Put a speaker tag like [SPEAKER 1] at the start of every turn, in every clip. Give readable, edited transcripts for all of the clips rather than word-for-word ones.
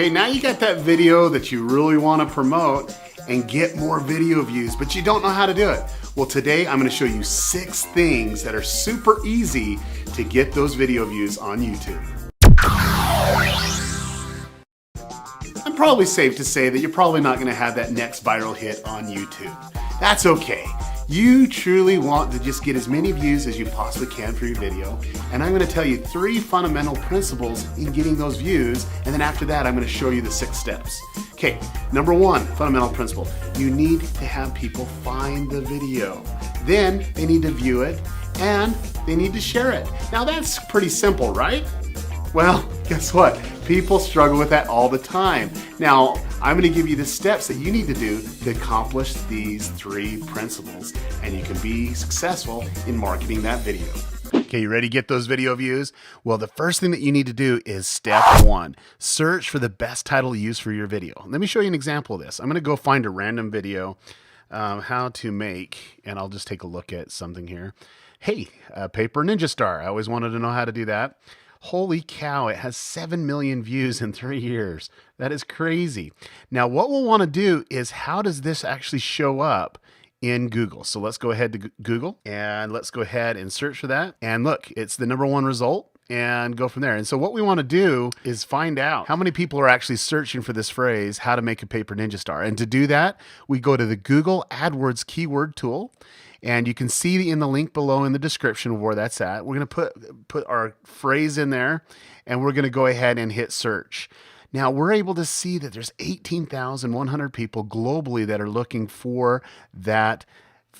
[SPEAKER 1] Okay, now you got that video that you really want to promote and get more video views, but you don't know how to do it. Well, today I'm going to show you 6 things that are super easy to get those video views on YouTube. I'm probably safe to say that you're probably not going to have that next viral hit on YouTube. That's okay. You truly want to just get as many views as you possibly can for your video. And I'm going to tell you 3 fundamental principles in getting those views. And then after that, I'm going to show you the 6 steps. Okay, number 1 fundamental principle. You need to have people find the video. Then they need to view it and they need to share it. Now that's pretty simple, right? Well, guess what? People struggle with that all the time. Now, I'm going to give you the steps that you need to do to accomplish these 3 principles, and you can be successful in marketing that video. Okay, you ready to get those video views? Well, the first thing that you need to do is step 1. Search for the best title to use for your video. Let me show you an example of this. I'm going to go find a random video, how to make, and I'll just take a look at something here. Hey, Paper Ninja Star. I always wanted to know how to do that. Holy cow, it has 7 million views in 3 years. That is crazy. Now, what we'll want to do is how does this actually show up in Google? So let's go ahead to Google and let's go ahead and search for that. And look, it's the #1 result and go from there. And so what we want to do is find out how many people are actually searching for this phrase, how to make a paper ninja star. And to do that, we go to the Google AdWords keyword tool. And you can see in the link below in the description of where that's at. We're going to put our phrase in there, and we're going to go ahead and hit search. Now, we're able to see that there's 18,100 people globally that are looking for that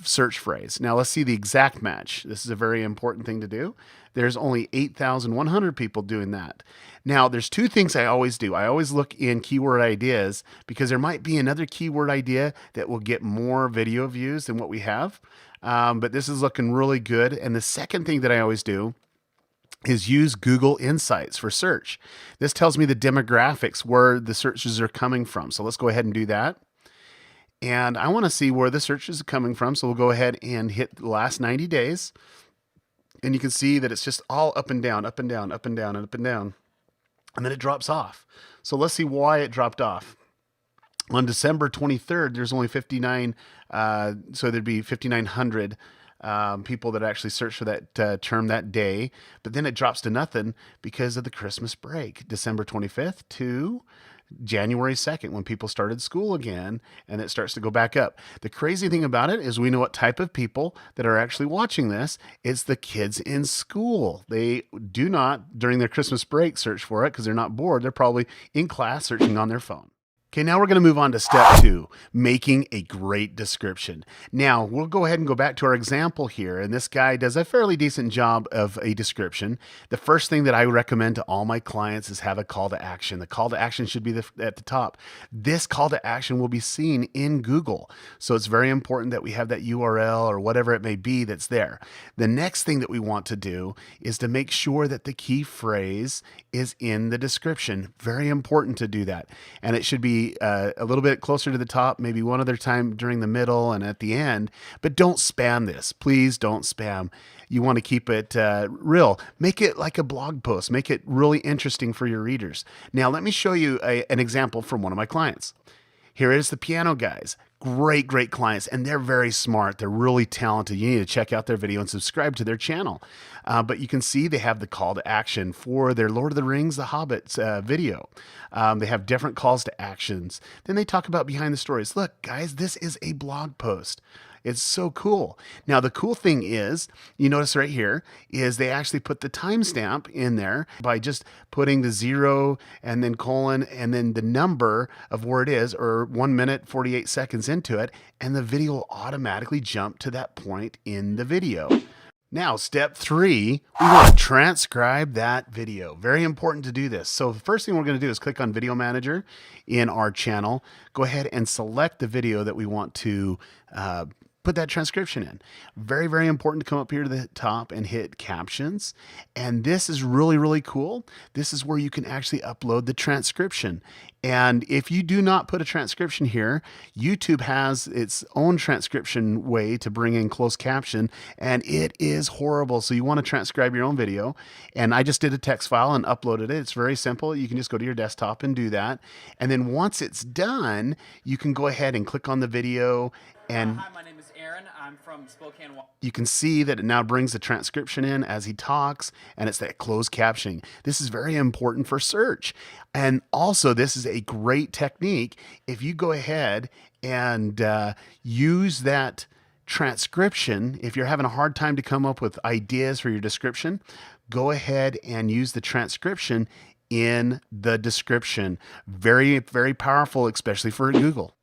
[SPEAKER 1] search phrase. Now, let's see the exact match. This is a very important thing to do. There's only 8,100 people doing that. Now, there's 2 things I always do. I always look in keyword ideas because there might be another keyword idea that will get more video views than what we have. But this is looking really good. And the second thing that I always do is use Google Insights for search. This tells me the demographics, where the searches are coming from. So let's go ahead and do that. And I want to see where the searches are coming from. So we'll go ahead and hit the last 90 days. And you can see that it's just all up and down, up and down, up and down, and up and down. And then it drops off. So let's see why it dropped off. On December 23rd, there's only 59, so there'd be 5,900 people that actually searched for that term that day. But then it drops to nothing because of the Christmas break, December 25th to January 2nd, when people started school again, and it starts to go back up. The crazy thing about it is we know what type of people that are actually watching this. It's the kids in school. They do not, during their Christmas break, search for it because they're not bored. They're probably in class searching on their phone. Okay, now we're going to move on to step 2, making a great description. Now, we'll go ahead and go back to our example here, and this guy does a fairly decent job of a description. The first thing that I recommend to all my clients is have a call to action. The call to action should be at the top. This call to action will be seen in Google, so it's very important that we have that URL or whatever it may be that's there. The next thing that we want to do is to make sure that the key phrase is in the description. Very important to do that, and it should be a little bit closer to the top, maybe one other time during the middle and at the end, but don't spam this. Please don't spam. You want to keep it real. Make it like a blog post. Make it really interesting for your readers. Now, let me show you an example from one of my clients. Here is the Piano Guys. Great clients, and they're very smart. They're really talented. You need to check out their video and subscribe to their channel. But you can see they have the call to action for their Lord of the Rings, The Hobbits video. They have different calls to actions. Then they talk about behind the stories. Look, guys, this is a blog post. It's so cool. Now, the cool thing is, you notice right here, is they actually put the timestamp in there by just putting the 0 and then colon and then the number of where it is, or 1 minute, 48 seconds into it, and the video will automatically jump to that point in the video. Now, step 3, we want to transcribe that video. Very important to do this. So the first thing we're going to do is click on Video Manager in our channel. Go ahead and select the video that we want to put that transcription in. Very, very important to come up here to the top and hit captions. And this is really, really cool. This is where you can actually upload the transcription. And if you do not put a transcription here, YouTube has its own transcription way to bring in closed caption, and it is horrible. So you want to transcribe your own video. And I just did a text file and uploaded it. It's very simple. You can just go to your desktop and do that. And then once it's done, you can go ahead and click on the video and
[SPEAKER 2] Hi, my name is Aaron. I'm from Spokane.
[SPEAKER 1] You can see that it now brings the transcription in as he talks, and it's that closed captioning. This is very important for search. And also, this is a great technique. If you go ahead and use that transcription, if you're having a hard time to come up with ideas for your description, go ahead and use the transcription in the description. Very, very powerful, especially for Google.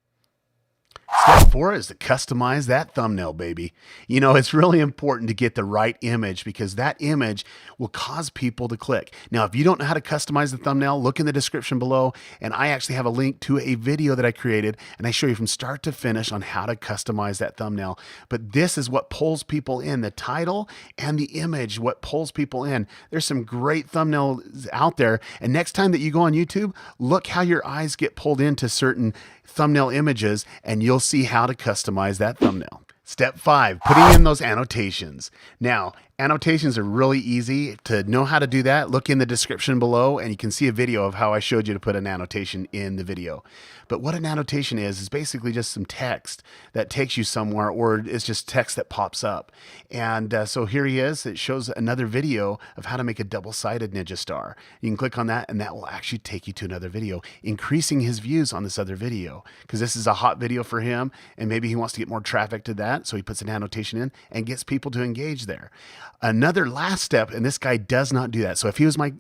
[SPEAKER 1] Step 4 is to customize that thumbnail, baby. You know, it's really important to get the right image because that image will cause people to click. Now, if you don't know how to customize the thumbnail, look in the description below, and I actually have a link to a video that I created, and I show you from start to finish on how to customize that thumbnail. But this is what pulls people in, the title and the image, what pulls people in. There's some great thumbnails out there, and next time that you go on YouTube, look how your eyes get pulled into certain thumbnail images, and you'll see how to customize that thumbnail. Step 5, putting in those annotations. Now, annotations are really easy. To know how to do that, look in the description below and you can see a video of how I showed you to put an annotation in the video. But what an annotation is basically just some text that takes you somewhere, or it's just text that pops up. And so here he is. It shows another video of how to make a double-sided ninja star. You can click on that and that will actually take you to another video, increasing his views on this other video because this is a hot video for him and maybe he wants to get more traffic to that. So he puts an annotation in and gets people to engage there. Another last step, and this guy does not do that. So if he was my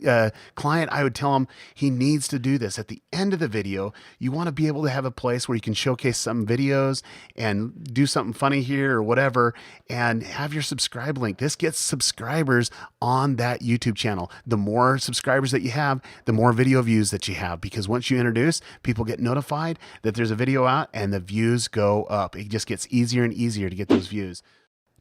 [SPEAKER 1] client, I would tell him he needs to do this. At the end of the video, you want to be able to have a place where you can showcase some videos and do something funny here or whatever, and have your subscribe link. This gets subscribers on that YouTube channel. The more subscribers that you have, the more video views that you have, because once you introduce, people get notified that there's a video out and the views go up. It just gets easier and easier to get those views.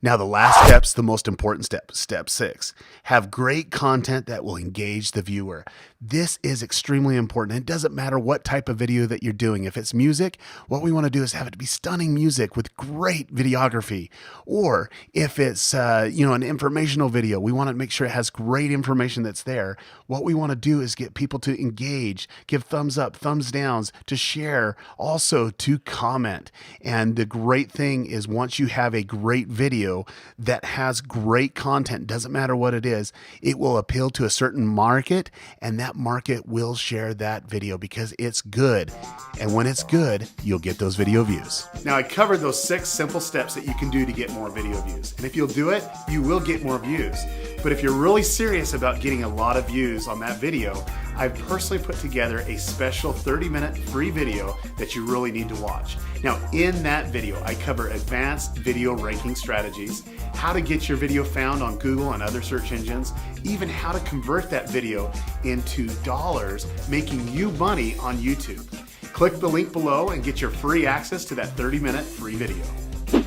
[SPEAKER 1] Now, the last step's the most important step, step 6. Have great content that will engage the viewer. This is extremely important. It doesn't matter what type of video that you're doing. If it's music, what we want to do is have it be stunning music with great videography. Or if it's an informational video, we want to make sure it has great information that's there. What we want to do is get people to engage, give thumbs up, thumbs downs, to share, also to comment. And the great thing is once you have a great video that has great content, doesn't matter what it is, it will appeal to a certain market, and that market will share that video because it's good. And when it's good, you'll get those video views. Now, I covered those 6 simple steps that you can do to get more video views. And if you'll do it, you will get more views. But if you're really serious about getting a lot of views on that video, I've personally put together a special 30-minute free video that you really need to watch. Now, in that video, I cover advanced video ranking strategies, how to get your video found on Google and other search engines, even how to convert that video into dollars, making you money on YouTube. Click the link below and get your free access to that 30-minute free video.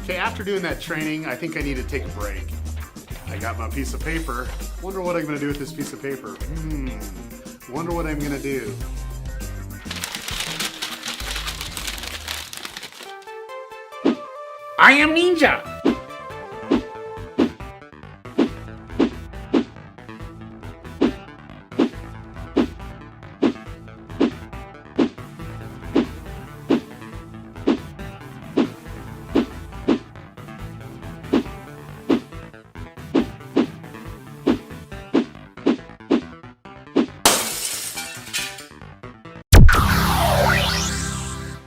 [SPEAKER 1] Okay, after doing that training, I think I need to take a break. I got my piece of paper. Wonder what I'm gonna do with this piece of paper. Wonder what I'm gonna do.
[SPEAKER 3] I am Ninja.